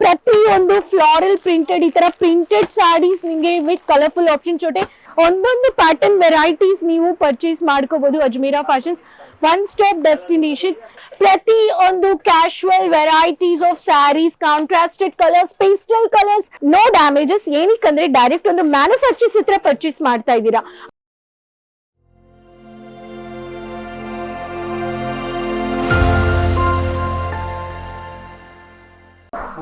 ಪ್ರತಿಯೊಂದು floral printed ಈ ತರ ಪ್ರಿಂಟೆಡ್ ಸಾರೀಸ್ ನಿಮಗೆ ವಿತ್ ಕಲರ್ಫುಲ್ ಆಪ್ಷನ್ ಜೊತೆ ಒಂದೊಂದು ಪ್ಯಾಟರ್ನ್ ವೆರೈಟೀಸ್ ನೀವು ಪರ್ಚೇಸ್ ಮಾಡ್ಕೋಬಹುದು. Ajmera fashions one stop destination. ಪ್ರತಿ ಒಂದು casual varieties of saris, contrasted colours, pastel colours, no damages. ಏನಕ್ಕಂದ್ರೆ ಡೈರೆಕ್ಟ್ ಒಂದು ಮ್ಯಾನುಫ್ಯಾಕ್ಚರ್ಸ್ ಹತ್ರ ಪರ್ಚೇಸ್ ಮಾಡ್ತಾ ಇದ್ದೀರಾ.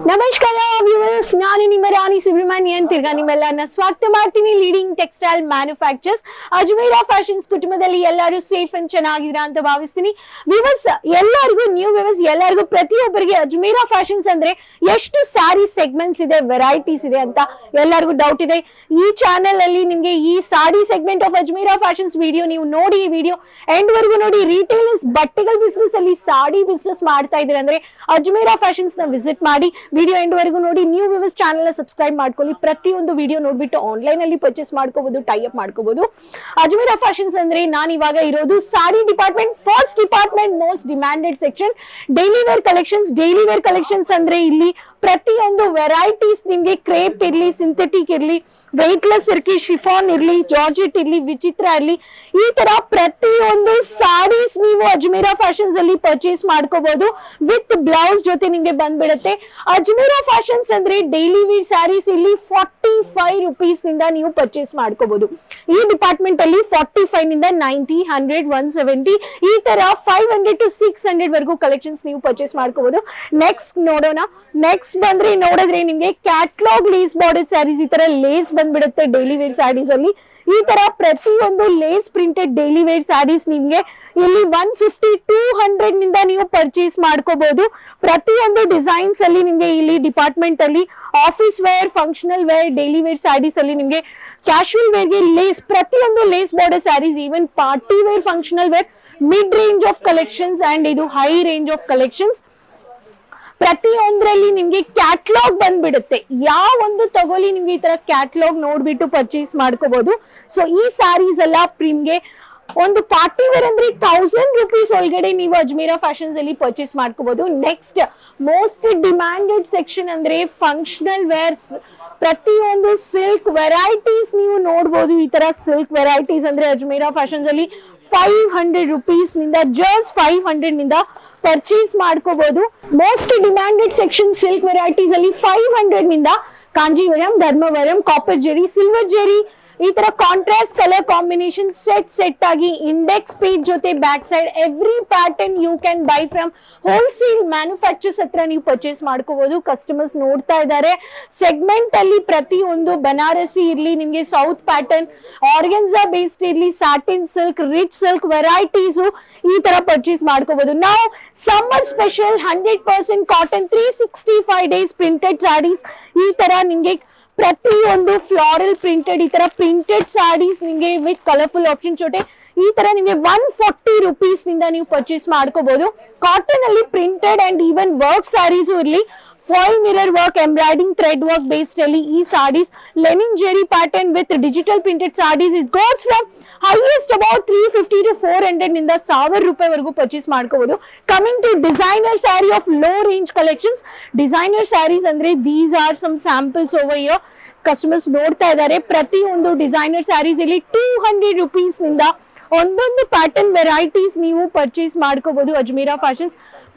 ನಮಸ್ಕಾರ ವ್ಯೂವರ್ಸ್, ನಾನು ನಿಮ್ಮ ರಾಣಿ ಸುಬ್ರಹ್ಮಣ್ಯನ್ ತಿರ್ಗಾ ನಿಮ್ಮೆಲ್ಲರನ್ನ ಸ್ವಾಗತ ಮಾಡ್ತೀನಿ. Leading textile manufacturers Ajmeera fashions ಕುಟುಂಬದಲ್ಲಿ ಎಲ್ಲರೂ ಸೇಫ್ ಅಂಡ್ ಚೆನ್ನಾಗಿದ್ದೀರಾ ಅಂತ ಭಾವಿಸ್ತೀನಿ. ವ್ಯೂವರ್ಸ್ ಎಲ್ಲರಿಗೂ, ನ್ಯೂ ವ್ಯೂವರ್ಸ್ ಎಲ್ಲರಿಗೂ, ಪ್ರತಿಯೊಬ್ಬರಿಗೆ ಅಜ್ಮೀರಾ ಫ್ಯಾಷನ್ಸ್ ಅಂದ್ರೆ ಎಷ್ಟು ಸ್ಯಾರಿ ಸೆಗ್ಮೆಂಟ್ಸ್ ಇದೆ, ವೆರೈಟೀಸ್ ಇದೆ ಅಂತ ಎಲ್ಲರಿಗೂ ಡೌಟ್ ಇದೆ. ಈ ಚಾನೆಲ್ ಅಲ್ಲಿ ನಿಮ್ಗೆ ಈ sari segment of Ajmera fashions video ನೀವು ನೋಡಿ, ಈ ವಿಡಿಯೋ ಎಂಡ್ ವರ್ಗು ನೋಡಿ. ರಿಟೇಲರ್ಸ್ ಬಟ್ಟೆಗಳ ಬಿಸ್ನೆಸ್ ಅಲ್ಲಿ ಸಾಡಿ ಬಿಸ್ನೆಸ್ ಮಾಡ್ತಾ ಇದ್ರೆ ಅಂದ್ರೆ ಅಜ್ಮೀರಾ ಫ್ಯಾಷನ್ಸ್ ನ ವಿಸಿಟ್ ಮಾಡಿ, ವಿಡಿಯೋ ಎಂಡ್ ವರೆಗೂ ನೋಡಿ. ನ್ಯೂ ವ್ಯೂವರ್ಸ್ ಚಾನೆಲ್ ಸಬ್ಸ್ಕ್ರೈಬ್ ಮಾಡ್ಕೊಳ್ಳಿ. ಪ್ರತಿಯೊಂದು ವಿಡಿಯೋ ನೋಡ್ಬಿಟ್ಟು ಆನ್ಲೈನ್ ಅಲ್ಲಿ ಪರ್ಚೇಸ್ ಮಾಡ್ಕೋಬಹುದು, ಟೈ ಅಪ್ ಮಾಡ್ಕೋಬಹುದು. ಅಜ್ಮೀರಾ ಫ್ಯಾಷನ್ಸ್ ಅಂದ್ರೆ ನಾನು ಇವಾಗ ಇರೋದು sari department, first department, most demanded section, daily wear collections. Daily wear collections ಅಂದ್ರೆ ಇಲ್ಲಿ ಪ್ರತಿಯೊಂದು ವೆರೈಟೀಸ್ ನಿಮ್ಗೆ ಕ್ರೇಪ್ ಇರ್ಲಿ, ಸಿಂಥೆಟಿಕ್ ಇರ್ಲಿ, ವೆಯ್ಟ್ಲೆಸ್ ಇರ್ಲಿ, ಶಿಫಾನ್ ಇರ್ಲಿ, ಜಾರ್ಜೆಟ್ ಇರ್ಲಿ, ವಿಚಿತ್ರ ಇರ್ಲಿ, ಈ ತರ ಪ್ರತಿಯೊಂದು ಸಾರೀಸ್ ನೀವು ಅಜ್ಮೀರಾ ಫ್ಯಾಷನ್ಸ್ ಅಲ್ಲಿ ಪರ್ಚೇಸ್ ಮಾಡ್ಕೋಬಹುದು. ವಿತ್ ಬ್ಲೌಸ್ ಜೊತೆ ನಿಮ್ಗೆ ಬಂದ್ಬಿಡುತ್ತೆ. ಅಜ್ಮೀರಾ ಫ್ಯಾಷನ್ಸ್ ಅಂದ್ರೆ ಡೈಲಿ ವೇರ್ ಸ್ಯಾರೀಸ್ ಇಲ್ಲಿ 45 ರುಪೀಸ್ ನಿಂದ ನೀವು ಪರ್ಚೇಸ್ ಮಾಡ್ಕೋಬಹುದು. ಈ ಡಿಪಾರ್ಟ್ಮೆಂಟ್ ಅಲ್ಲಿ 45 ನಿಂದ 90, 100, 170 ಈ ತರ 500 to 600 ವರೆಗೂ ಕಲೆಕ್ಷನ್ಸ್ ನೀವು ಪರ್ಚೇಸ್ ಮಾಡ್ಕೋಬಹುದು. ನೆಕ್ಸ್ಟ್ ನೋಡೋಣ. ನೆಕ್ಸ್ಟ್ ಬಂದ್ರೆ ನೋಡಿದ್ರೆ ನಿಮ್ಗೆ ಕ್ಯಾಟ್ಲಾಗ್ ಲೇಸ್ ಬಾರ್ಡರ್ ಸ್ಯಾರೀಸ್, ಈ ತರ ಲೇಸ್ ಬಂದ್ಬಿಡುತ್ತೆ ಡೈಲಿ ವೇರ್ ಸ್ಯಾರೀಸ್ ಅಲ್ಲಿ. ಈ ತರ ಪ್ರತಿಯೊಂದು lace printed daily wear sarees ನಿಮ್ಗೆ ಇಲ್ಲಿ 150, 200 ನಿಂದ ನೀವು ಪರ್ಚೇಸ್ ಮಾಡ್ಕೋಬಹುದು. ಪ್ರತಿಯೊಂದು ಡಿಸೈನ್ಸ್ ಅಲ್ಲಿ ನಿಮ್ಗೆ ಇಲ್ಲಿ ಡಿಪಾರ್ಟ್ಮೆಂಟ್ ಅಲ್ಲಿ office wear, functional wear, daily wear sarees ಅಲ್ಲಿ ನಿಮ್ಗೆ ಕ್ಯಾಶುವಲ್ ವೇರ್ಗೆ ಲೇಸ್, ಪ್ರತಿಯೊಂದು lace border sarees, even party wear, functional wear, mid range of collections and ಇದು ಹೈ ರೇಂಜ್ ಆಫ್ ಕಲೆಕ್ಷನ್ಸ್. ಪ್ರತಿಯೊಂದ್ರಲ್ಲಿ ನಿಮ್ಗೆ ಕ್ಯಾಟ್ಲಾಗ್ ಬಂದ್ಬಿಡುತ್ತೆ. ಯಾವ ಒಂದು ತಗೊಳ್ಳಿ ನಿಮ್ಗೆ ಈ ತರ ಕ್ಯಾಟ್ಲಾಗ್ ನೋಡ್ಬಿಟ್ಟು ಪರ್ಚೇಸ್ ಮಾಡ್ಕೋಬಹುದು. ಸೊ ಈ ಸ್ಯಾರೀಸ್ ಎಲ್ಲ ನಿಮ್ಗೆ ಒಂದು ಪಾರ್ಟಿ ವೇರ್ ಅಂದ್ರೆ 1000 ರುಪೀಸ್ ಒಳಗಡೆ ನೀವು ಅಜ್ಮೀರಾ ಫ್ಯಾಷನ್ಸ್ ಅಲ್ಲಿ ಪರ್ಚೇಸ್ ಮಾಡ್ಕೋಬಹುದು. ನೆಕ್ಸ್ಟ್ ಮೋಸ್ಟ್ ಡಿಮ್ಯಾಂಡೆಡ್ ಸೆಕ್ಷನ್ ಅಂದ್ರೆ ಫಂಕ್ಷನಲ್ ವೇರ್ಸ್. ಪ್ರತಿಯೊಂದು ಸಿಲ್ಕ್ ವೆರೈಟೀಸ್ ನೀವು ನೋಡ್ಬೋದು. ಈ ತರ ಸಿಲ್ಕ್ ವೆರೈಟೀಸ್ ಅಂದ್ರೆ ಅಜ್ಮೀರಾ ಫ್ಯಾಷನ್ಸ್ ಅಲ್ಲಿ 500 ರುಪೀಸ್ ನಿಂದ, ಜಸ್ಟ್ 500 ನಿಂದ ಪರ್ಚೇಸ್ ಮಾಡ್ಕೋಬಹುದು. Most demanded section silk varieties ಅಲ್ಲಿ 500 ನಿಂದ ಕಾಂಜೀವರಂ, ಧರ್ಮವರಂ, ಕಾಪರ್ ಜೆರಿ, ಸಿಲ್ವರ್ ಜೆರಿ, ಈ ತರ ಕಾಂಟ್ರಾಸ್ಟ್ ಕಲರ್ ಕಾಂಬಿನೇಷನ್ ಸೆಟ್ ಆಗಿ ಇಂಡೆಕ್ಸ್ ಪೇಜ್ ಜೊತೆ back side every pattern you can buy from wholesale manufacturers ಹತ್ರ ನೀವು ಪರ್ಚೇಸ್ ಮಾಡ್ಕೋಬಹುದು. ಕಸ್ಟಮರ್ಸ್ ನೋಡ್ತಾ ಇದ್ದಾರೆ. ಸೆಗ್ಮೆಂಟ್ ಅಲ್ಲಿ ಪ್ರತಿಯೊಂದು ಬನಾರಸಿ ಇರ್ಲಿ, ನಿಮ್ಗೆ ಸೌತ್ ಪ್ಯಾಟರ್ನ್, ಆರ್ಗನ್ಸಾ ಬೇಸ್ಡ್ ಇರ್ಲಿ, satin silk, rich silk varieties ಈ ತರ ಪರ್ಚೇಸ್ ಮಾಡ್ಕೋಬಹುದು. ನಾವು summer special 100% cotton 365 days printed sarees, ಈ ತರ ನಿಮ್ಗೆ ಪ್ರತಿಯೊಂದು ಫ್ಲಾರಲ್ ಪ್ರಿಂಟೆಡ್ ಈ ತರ ಪ್ರಿಂಟೆಡ್ ಸ್ಯಾರೀಸ್ ನಿಮ್ಗೆ ವಿತ್ ಕಲರ್ಫುಲ್ ಆಪ್ಷನ್ ಜೊತೆ ಈ ತರ ನಿಮ್ಗೆ 140 ರುಪೀಸ್ ನಿಂದ ನೀವು ಪರ್ಚೇಸ್ ಮಾಡ್ಕೋಬಹುದು. ಕಾಟನ್ ಅಲ್ಲಿ printed and even work sarees ಇರ್ಲಿ, foil mirror work, embroidering, thread work based ಅಲ್ಲಿ ಈ sarees, linen zari pattern with digital printed sarees, it goes from highest about 350 to 400 ನಿಂದ 1000 ರೂಪಾಯಿ ವರೆಗೂ ಪರ್ಚೇಸ್ ಮಾಡ್ಕೋಬಹುದು. Coming to designer saree of low range collections. Designer sarees ಅಂದ್ರೆ these are some samples over here. Customers ನೋಡ್ತಾ ಇದ್ದಾರೆ. ಪ್ರತಿಯೊಂದು ಡಿಸೈನರ್ ಸ್ಯಾರೀಸ್ ಇಲ್ಲಿ 200 ರುಪೀಸ್ ನಿಂದ ಒಂದೊಂದು ಪ್ಯಾಟರ್ನ್ ವೆರೈಟೀಸ್ ನೀವು ಪರ್ಚೇಸ್ ಮಾಡ್ಕೋಬಹುದು. Ajmera fashions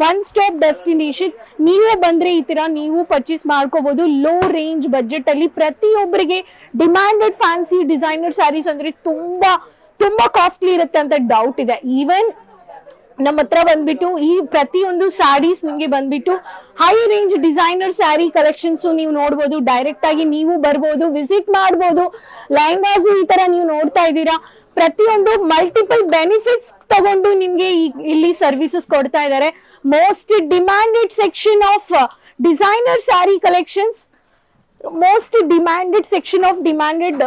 one stop destination. ನೀವೇ ಬಂದ್ರೆ ಈ ತರ ನೀವು ಪರ್ಚೇಸ್ ಮಾಡ್ಕೋಬಹುದು ಲೋ ರೇಂಜ್ ಬಜೆಟ್ ಅಲ್ಲಿ. ಪ್ರತಿಯೊಬ್ಬರಿಗೆ ಡಿಮ್ಯಾಂಡೆಡ್ ಫ್ಯಾನ್ಸಿ ಡಿಸೈನರ್ ಸ್ಯಾರೀಸ್ ಅಂದ್ರೆ ತುಂಬಾ ಕಾಸ್ಟ್ಲಿ ಇರುತ್ತೆ ಅಂತ ಡೌಟ್ ಇದೆ. ಈವನ್ ನಮ್ಮ ಹತ್ರ ಬಂದ್ಬಿಟ್ಟು ಈ ಪ್ರತಿಯೊಂದು ಸ್ಯಾರೀಸ್ ನಿಮ್ಗೆ ಬಂದ್ಬಿಟ್ಟು high range designer sari collections ನೀವು ನೋಡ್ಬೋದು. ಡೈರೆಕ್ಟ್ ಆಗಿ ನೀವು ಬರ್ಬೋದು, ವಿಸಿಟ್ ಮಾಡ್ಬೋದು. ಲೆಹಂಗಾಸ್ ಈ ತರ ನೀವು ನೋಡ್ತಾ ಇದ್ದೀರಾ. ಪ್ರತಿಯೊಂದು ಮಲ್ಟಿಪಲ್ ಬೆನಿಫಿಟ್ಸ್ ತಗೊಂಡು ನಿಮ್ಗೆ ಇಲ್ಲಿ ಸರ್ವಿಸಸ್ ಕೊಡ್ತಾ ಇದ್ದಾರೆ. Most demanded section of designer sari collections, most demanded section of demanded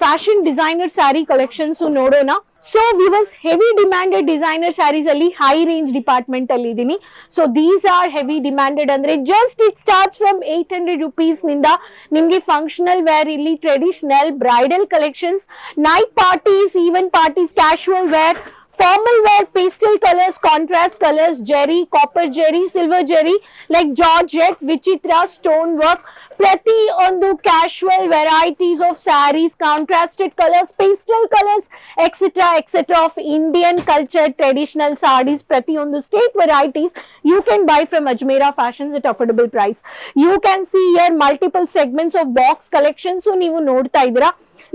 fashion designer sari collections ನೋಡೋಣ. So viewers, heavy demanded designer saris ಅಲ್ಲಿ ಹೈ ರೇಂಜ್ ಡಿಪಾರ್ಟ್ಮೆಂಟ್ ಅಲ್ಲಿ ಇದೀನಿ. So these are heavy demanded ಅಂದ್ರೆ just it starts from 800 rupees ನಿಂದ ನಿಮ್ಗೆ functional wear ಇಲ್ಲಿ, traditional bridal collections, night parties, event parties, casual wear, Formal wear, pastel colors, contrast colors, jerry, copper jerry, silver jerry, like Georgette, Vichitra, stonework, ಪ್ರತಿ ಒಂದು casual varieties of saris, contrasted colours, pastel colours, etcetera of Indian culture traditional saris, ಪ್ರತಿಯೊಂದು state varieties you can buy from Ajmera fashions at affordable price. You can see here multiple segments of box collections ನೀವು ನೋಡ್ತಾ ಇದ್ದೀರಾ.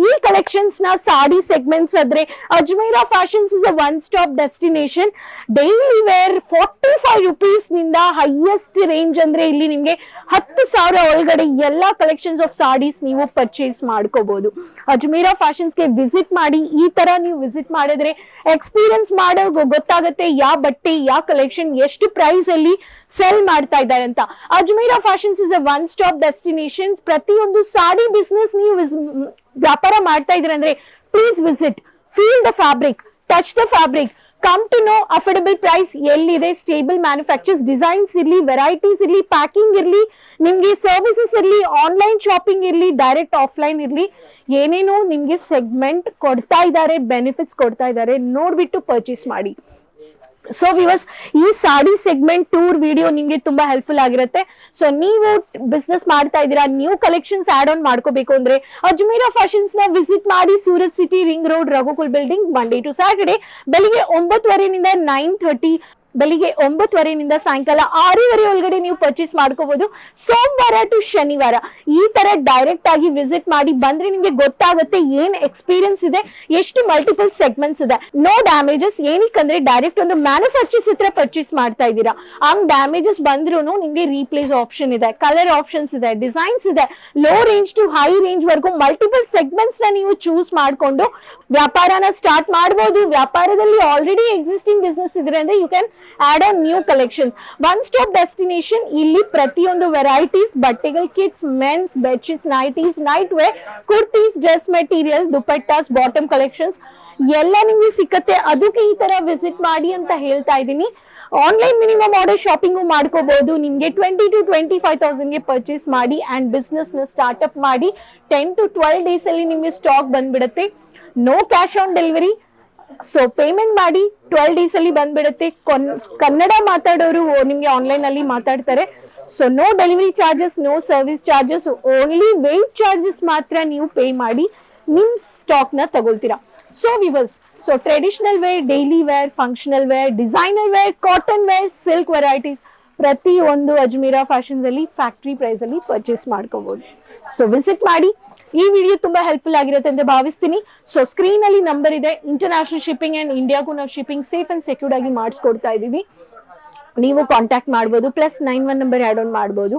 ಈ collections ನ sari segments ಆದ್ರೆ Ajmera fashions is a one stop destination. Daily wear 45 rupees ನಿಂದ highest range ಅಂದ್ರೆ ಇಲ್ಲಿ ನಿಮ್ಗೆ 10,000 ಒಳಗಡೆ ಎಲ್ಲಾ ಕಲೆಕ್ಷನ್ಸ್ ಆಫ್ ಸಾಡೀಸ್ ನೀವು ಪರ್ಚೇಸ್ ಮಾಡ್ಕೋಬಹುದು. ಅಜ್ಮೇರಾ ಫ್ಯಾಷನ್ಸ್ ಗೆ ವಿಸಿಟ್ ಮಾಡಿ. ಈ ತರ ನೀವು ವಿಸಿಟ್ ಮಾಡಿದ್ರೆ ಎಕ್ಸ್ಪೀರಿಯನ್ಸ್ ಮಾಡೋ ಗೊತ್ತಾಗುತ್ತೆ ಯಾವ ಬಟ್ಟೆ ಯಾವ ಕಲೆಕ್ಷನ್ ಎಷ್ಟು ಪ್ರೈಸ್ ಅಲ್ಲಿ ಸೆಲ್ ಮಾಡ್ತಾ ಇದ್ದಾರೆ ಅಂತ. Ajmera fashions is a one stop destination. ಪ್ರತಿಯೊಂದು ಸಾಡಿ ಬಿಸ್ನೆಸ್ ನೀವು ವ್ಯಾಪಾರ ಮಾಡ್ತಾ ಇದ್ರೆ ಅಂದ್ರೆ please visit, feel the fabric, touch the fabric, come to know affordable price ಎಲ್ಲಿದೆ, ಸ್ಟೇಬಲ್ ಮ್ಯಾನುಫ್ಯಾಕ್ಚರ್ಸ್, ಡಿಸೈನ್ಸ್ ಇರ್ಲಿ, ವೆರೈಟೀಸ್ ಇರ್ಲಿ, ಪ್ಯಾಕಿಂಗ್ ಇರ್ಲಿ, ನಿಮ್ಗೆ ಸರ್ವಿಸಸ್ ಇರ್ಲಿ, ಆನ್ಲೈನ್ ಶಾಪಿಂಗ್ ಇರ್ಲಿ, ಡೈರೆಕ್ಟ್ ಆಫ್ಲೈನ್ ಇರ್ಲಿ, ಏನೇನೋ ನಿಮ್ಗೆ ಸೆಗ್ಮೆಂಟ್ ಕೊಡ್ತಾ ಇದ್ದಾರೆ, ಬೆನಿಫಿಟ್ಸ್ ಕೊಡ್ತಾ ಇದ್ದಾರೆ, ನೋಡ್ಬಿಟ್ಟು ಪರ್ಚೇಸ್ ಮಾಡಿ. ಸೊ ವ್ಯೂವರ್ಸ್, ಈ ಸಾಡಿ ಸೆಗ್ಮೆಂಟ್ ಟೂರ್ ವಿಡಿಯೋ ನಿಮ್ಗೆ ತುಂಬಾ ಹೆಲ್ಪ್ಫುಲ್ ಆಗಿರುತ್ತೆ. ಸೊ ನೀವು ಬಿಸ್ನೆಸ್ ಮಾಡ್ತಾ ಇದ್ದೀರಾ, ನ್ಯೂ ಕಲೆಕ್ಷನ್ಸ್ ಆಡ್ ಆನ್ ಮಾಡ್ಕೋಬೇಕು ಅಂದ್ರೆ ಅಜ್ಮೇರಾ ಫ್ಯಾಷನ್ಸ್ ನ ವಿಸಿಟ್ ಮಾಡಿ. Surat city, ring road, Raghukul building, Monday to Saturday ಬೆಳಿಗ್ಗೆ 9:30 9:30, ಬೆಳಿಗ್ಗೆ 9:30 ಸಾಯಂಕಾಲ 6:30 ಒಳಗಡೆ ನೀವು ಪರ್ಚೇಸ್ ಮಾಡ್ಕೋಬಹುದು. ಸೋಮವಾರ ಟು ಶನಿವಾರ ಈ ತರ ಡೈರೆಕ್ಟ್ ಆಗಿ ವಿಸಿಟ್ ಮಾಡಿ ಬಂದ್ರೆ ನಿಮ್ಗೆ ಗೊತ್ತಾಗುತ್ತೆ ಏನ್ ಎಕ್ಸ್ಪೀರಿಯನ್ಸ್ ಇದೆ, ಎಷ್ಟು ಮಲ್ಟಿಪಲ್ ಸೆಗ್ಮೆಂಟ್ಸ್ ಇದೆ. No damages. ಏನಕ್ಕಂದ್ರೆ ಡೈರೆಕ್ಟ್ ಒಂದು ಮ್ಯಾನುಫ್ಯಾಕ್ಚರ್ಸ್ ಹತ್ರ ಪರ್ಚೇಸ್ ಮಾಡ್ತಾ ಇದ್ದೀರಾ, ಹಂಗ್ ಡ್ಯಾಮೇಜಸ್ ಬಂದ್ರೂ ನಿಮ್ಗೆ ರೀಪ್ಲೇಸ್ ಆಪ್ಷನ್ ಇದೆ, ಕಲರ್ ಆಪ್ಷನ್ಸ್ ಇದೆ, ಡಿಸೈನ್ಸ್ ಇದೆ. Low range to high range ವರ್ಗು ಮಲ್ಟಿಪಲ್ ಸೆಗ್ಮೆಂಟ್ಸ್ ನ ನೀವು ಚೂಸ್ ಮಾಡ್ಕೊಂಡು ವ್ಯಾಪಾರನ ಸ್ಟಾರ್ಟ್ ಮಾಡಬಹುದು. ವ್ಯಾಪಾರದಲ್ಲಿ ಆಲ್ರೆಡಿ ಎಕ್ಸಿಸ್ಟಿಂಗ್ ಬಿಸ್ನೆಸ್ ಇದ್ರೆ ಅಂದ್ರೆ you can add on new collections. One stop destination. ಇಲ್ಲಿ ಪ್ರತಿಯೊಂದು ವೆರೈಟೀಸ್ ಬಟ್ಟೆಗಳು, kids, men's, bedsheets, nighties, night wear, kurtis, dress material, dupattas, bottom collections ಎಲ್ಲ ನಿಮ್ಗೆ ಸಿಕ್ಕತ್ತೆ. ಅದಕ್ಕೆ ಈ ತರ ವಿಸಿಟ್ ಮಾಡಿ ಅಂತ ಹೇಳ್ತಾ ಇದ್ದೀನಿ. ಆನ್ಲೈನ್ ಮಿನಿಮಮ್ ಆರ್ಡರ್ ಶಾಪಿಂಗು ಮಾಡ್ಕೋಬಹುದು. ನಿಮ್ಗೆ 20 to 25,000 ಗೆ ಪರ್ಚೇಸ್ ಮಾಡಿ ಅಂಡ್ ಬಿಸ್ನೆಸ್ ನ ಸ್ಟಾರ್ಟ್ಅಪ್ ಮಾಡಿ 10 to 12 ಡೇಸ್ ಅಲ್ಲಿ ನಿಮ್ಗೆ ಸ್ಟಾಕ್ ಬಂದ್ಬಿಡುತ್ತೆ. No cash on delivery. So payment ಮಾಡಿ 12 ಡೇಸ್ ಅಲ್ಲಿ ಬಂದ್ಬಿಡುತ್ತೆ. ಕನ್ನಡ ಮಾತಾಡೋರು ನಿಮ್ಗೆ ಆನ್ಲೈನ್ ಅಲ್ಲಿ ಮಾತಾಡ್ತಾರೆ. So no delivery charges, no service charges, only weight charges ಮಾತ್ರ ನೀವು ಪೇ ಮಾಡಿ ನಿಮ್ ಸ್ಟಾಕ್ ನ ತಗೊಳ್ತೀರಾ. So viewers, so traditional wear, daily wear, functional wear, designer wear, cotton wear, silk varieties ಪ್ರತಿ ಒಂದು ಅಜ್ಮೇರಾ ಫ್ಯಾಷನ್ಸ್ ಅಲ್ಲಿ ಫ್ಯಾಕ್ಟರಿ ಪ್ರೈಸ್ ಅಲ್ಲಿ ಪರ್ಚೇಸ್ ಮಾಡ್ಕೋಬಹುದು. ಸೊ ವಿಸಿಟ್ ಮಾಡಿ. ಈ ವಿಡಿಯೋ ತುಂಬಾ ಹೆಲ್ಪ್ಫುಲ್ ಆಗಿರುತ್ತೆ ಅಂತ ಭಾವಿಸ್ತೀನಿ. ಸೊ ಸ್ಕ್ರೀನ್ ಅಲ್ಲಿ ನಂಬರ್ ಇದೆ. ಇಂಟರ್ನ್ಯಾಷನಲ್ ಶಿಪ್ಪಿಂಗ್ ಅಂಡ್ ಇಂಡಿಯಾಗೂ ನಾವು ಶಿಪ್ಪಿಂಗ್ ಸೇಫ್ ಅಂಡ್ ಸೆಕ್ಯೂರ್ಡ್ ಆಗಿ ಮಾಡಿಸ್ಕೊಡ್ತಾ ಇದೀವಿ. ನೀವು ಕಾಂಟ್ಯಾಕ್ಟ್ ಮಾಡ್ಬೋದು. +91 ನಂಬರ್ ಆಡ್ ಆನ್ ಮಾಡ್ಬೋದು.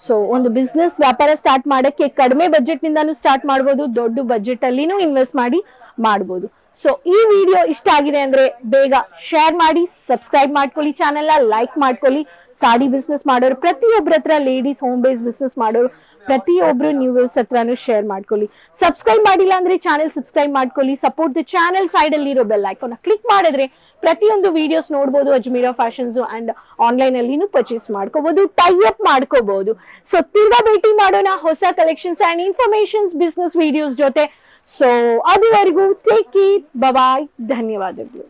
ಸೊ ಒಂದು ಬಿಸ್ನೆಸ್ ವ್ಯಾಪಾರ ಸ್ಟಾರ್ಟ್ ಮಾಡಕ್ಕೆ ಕಡಿಮೆ ಬಜೆಟ್ ನಿಂದಾನು ಸ್ಟಾರ್ಟ್ ಮಾಡ್ಬೋದು, ದೊಡ್ಡ ಬಜೆಟ್ ಅಲ್ಲಿನೂ ಇನ್ವೆಸ್ಟ್ ಮಾಡಿ ಮಾಡ್ಬೋದು. ಸೊ ಈ ವಿಡಿಯೋ ಇಷ್ಟ ಆಗಿದೆ ಅಂದ್ರೆ ಬೇಗ ಶೇರ್ ಮಾಡಿ, ಸಬ್ಸ್ಕ್ರೈಬ್ ಮಾಡ್ಕೊಳ್ಳಿ, ಚಾನೆಲ್ ಲೈಕ್ ಮಾಡ್ಕೊಳ್ಳಿ. ಸಾಡಿ ಬಿಸ್ನೆಸ್ ಮಾಡೋರು ಪ್ರತಿಯೊಬ್ಬರ ಹತ್ರ, ಲೇಡೀಸ್ ಹೋಮ್ ಬೇಸ್ ಬಿಸ್ನೆಸ್ ಮಾಡೋರು ಪ್ರತಿಯೊಬ್ರು ನ್ಯೂಸ್ ಹತ್ರನೂ ಶೇರ್ ಮಾಡ್ಕೊಳ್ಳಿ. ಸಬ್ಸ್ಕ್ರೈಬ್ ಮಾಡಿಲ್ಲ ಅಂದ್ರೆ ಚಾನೆಲ್ ಸಬ್ಸ್ಕ್ರೈಬ್ ಮಾಡ್ಕೊಳ್ಳಿ. Support the channel. ಸೈಡ್ ಅಲ್ಲಿ ಇರೋ ಬೆಲ್ ಐಕಾನ್ ಕ್ಲಿಕ್ ಮಾಡಿದ್ರೆ ಪ್ರತಿಯೊಂದು ವಿಡಿಯೋಸ್ ನೋಡಬಹುದು. ಅಜ್ಮೇರಾ ಫ್ಯಾಷನ್ಸ್ ಅಂಡ್ ಆನ್ಲೈನ್ ಅಲ್ಲಿನೂ ಪರ್ಚೇಸ್ ಮಾಡ್ಕೋಬಹುದು, ಟೈ ಅಪ್ ಮಾಡ್ಕೋಬಹುದು. ಸೊ ತಿರ್ಗಾ ಭೇಟಿ ಮಾಡೋಣ ಹೊಸ collections and informations business videos ಜೊತೆ. ಸೊ ಅದುವರೆಗೂ ಟೇಕ್ ಕೇರ್, ಬಾಯ್, ಧನ್ಯವಾದಗಳು.